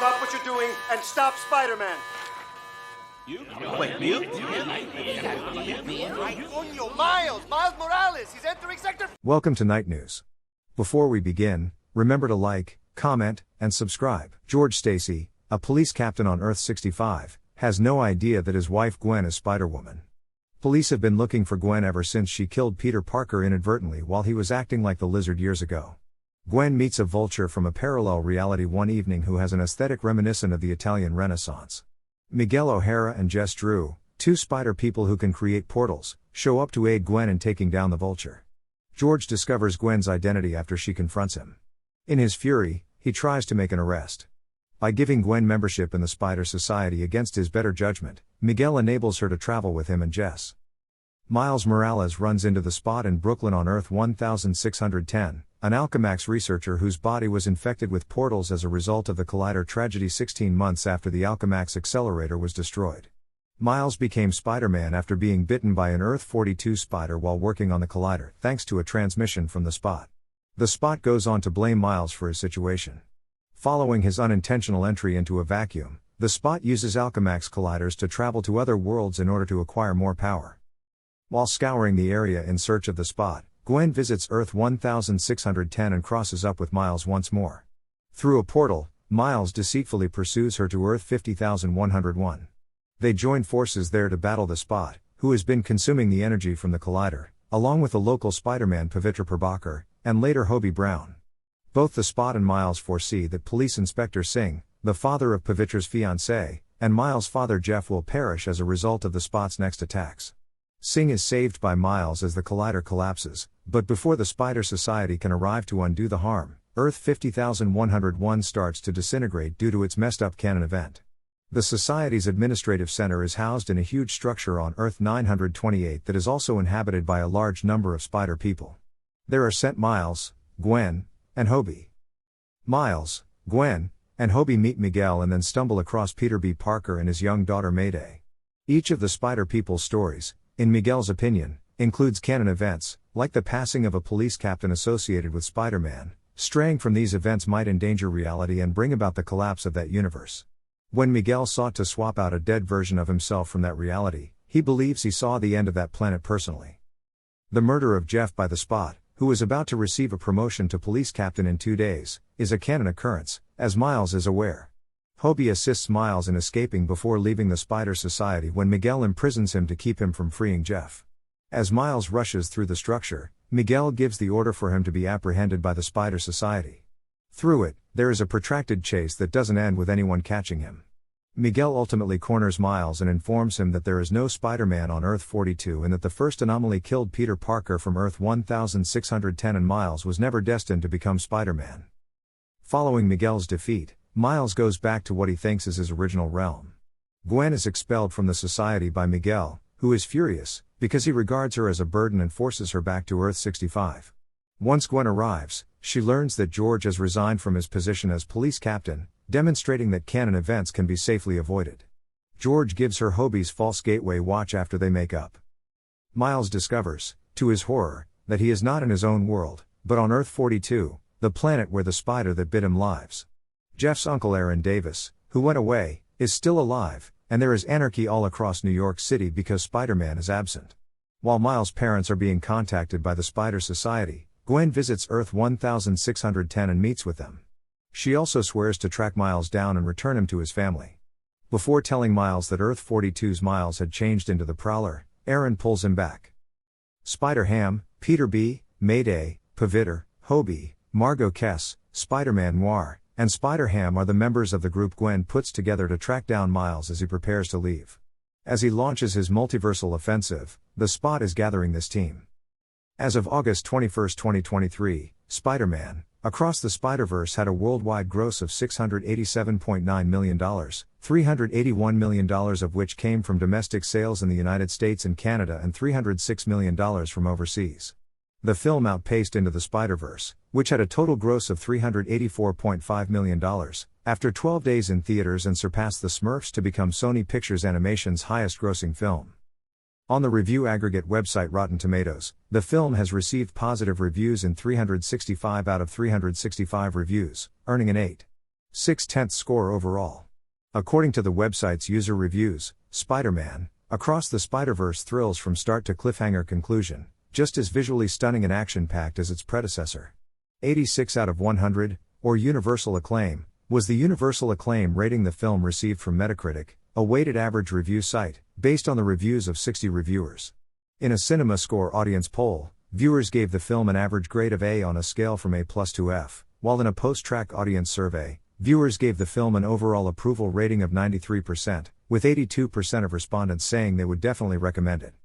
Stop what you're doing and stop Spider-Man. Wait, me? Miles Morales, he's entering sector... Welcome to Night News. Before we begin, remember to like, comment, and subscribe. George Stacy, a police captain on Earth 65, has no idea that his wife Gwen is Spider-Woman. Police have been looking for Gwen ever since she killed Peter Parker inadvertently while he was acting like the Lizard years ago. Gwen meets a vulture from a parallel reality one evening who has an aesthetic reminiscent of the Italian Renaissance. Miguel O'Hara and Jess Drew, two spider people who can create portals, show up to aid Gwen in taking down the vulture. George discovers Gwen's identity after she confronts him. In his fury, he tries to make an arrest. By giving Gwen membership in the Spider Society against his better judgment, Miguel enables her to travel with him and Jess. Miles Morales runs into the Spot in Brooklyn on Earth 1610, an Alchemax researcher whose body was infected with portals as a result of the Collider tragedy 16 months after the Alchemax accelerator was destroyed. Miles became Spider-Man after being bitten by an Earth 42 spider while working on the Collider, thanks to a transmission from the Spot. The Spot goes on to blame Miles for his situation. Following his unintentional entry into a vacuum, the Spot uses Alchemax colliders to travel to other worlds in order to acquire more power. While scouring the area in search of the Spot, Gwen visits Earth 1610 and crosses up with Miles once more. Through a portal, Miles deceitfully pursues her to Earth 50101. They join forces there to battle the Spot, who has been consuming the energy from the Collider, along with the local Spider-Man Pavitra Prabhakar, and later Hobie Brown. Both the Spot and Miles foresee that Police Inspector Singh, the father of Pavitra's fiancée, and Miles' father Jeff will perish as a result of the Spot's next attacks. Singh is saved by Miles as the Collider collapses, but before the Spider Society can arrive to undo the harm, Earth 50101 starts to disintegrate due to its messed-up canon event. The Society's administrative center is housed in a huge structure on Earth 928 that is also inhabited by a large number of spider people. There are sent Miles, Gwen, and Hobie. Miles, Gwen, and Hobie meet Miguel and then stumble across Peter B. Parker and his young daughter Mayday. Each of the spider people's stories, in Miguel's opinion, includes canon events, like the passing of a police captain associated with Spider-Man. Straying from these events might endanger reality and bring about the collapse of that universe. When Miguel sought to swap out a dead version of himself from that reality, he believes he saw the end of that planet personally. The murder of Jeff by the Spot, who is about to receive a promotion to police captain in 2 days, is a canon occurrence, as Miles is aware. Hobie assists Miles in escaping before leaving the Spider Society when Miguel imprisons him to keep him from freeing Jeff. As Miles rushes through the structure, Miguel gives the order for him to be apprehended by the Spider Society. Through it, there is a protracted chase that doesn't end with anyone catching him. Miguel ultimately corners Miles and informs him that there is no Spider-Man on Earth 42 and that the first anomaly killed Peter Parker from Earth 1610 and Miles was never destined to become Spider-Man. Following Miguel's defeat, Miles goes back to what he thinks is his original realm. Gwen is expelled from the Society by Miguel, who is furious, because he regards her as a burden and forces her back to Earth 65. Once Gwen arrives, she learns that George has resigned from his position as police captain, demonstrating that canon events can be safely avoided. George gives her Hobie's false gateway watch after they make up. Miles discovers, to his horror, that he is not in his own world, but on Earth 42, the planet where the spider that bit him lives. Jeff's uncle Aaron Davis, who went away, is still alive, and there is anarchy all across New York City because Spider-Man is absent. While Miles' parents are being contacted by the Spider Society, Gwen visits Earth 1610 and meets with them. She also swears to track Miles down and return him to his family. Before telling Miles that Earth 42's Miles had changed into the Prowler, Aaron pulls him back. Spider-Ham, Peter B., Mayday, Pavitra, Hobie, Margot Kess, Spider-Man Noir, and Spider-Ham are the members of the group Gwen puts together to track down Miles as he prepares to leave. As he launches his multiversal offensive, the Spot is gathering this team. As of August 21, 2023, Spider-Man, Across the Spider-Verse had a worldwide gross of $687.9 million, $381 million of which came from domestic sales in the United States and Canada and $306 million from overseas. The film outpaced Into the Spider-Verse, which had a total gross of $384.5 million, after 12 days in theaters and surpassed The Smurfs to become Sony Pictures Animation's highest-grossing film. On the review aggregate website Rotten Tomatoes, the film has received positive reviews in 365 out of 365 reviews, earning an 8. 6/10 score overall. According to the website's user reviews, Spider-Man, Across the Spider-Verse thrills from start to cliffhanger conclusion, just as visually stunning and action-packed as its predecessor. 86 out of 100, or universal acclaim, was the universal acclaim rating the film received from Metacritic, a weighted average review site, based on the reviews of 60 reviewers. In a CinemaScore audience poll, viewers gave the film an average grade of A on a scale from A+ to F, while in a post-track audience survey, viewers gave the film an overall approval rating of 93%, with 82% of respondents saying they would definitely recommend it.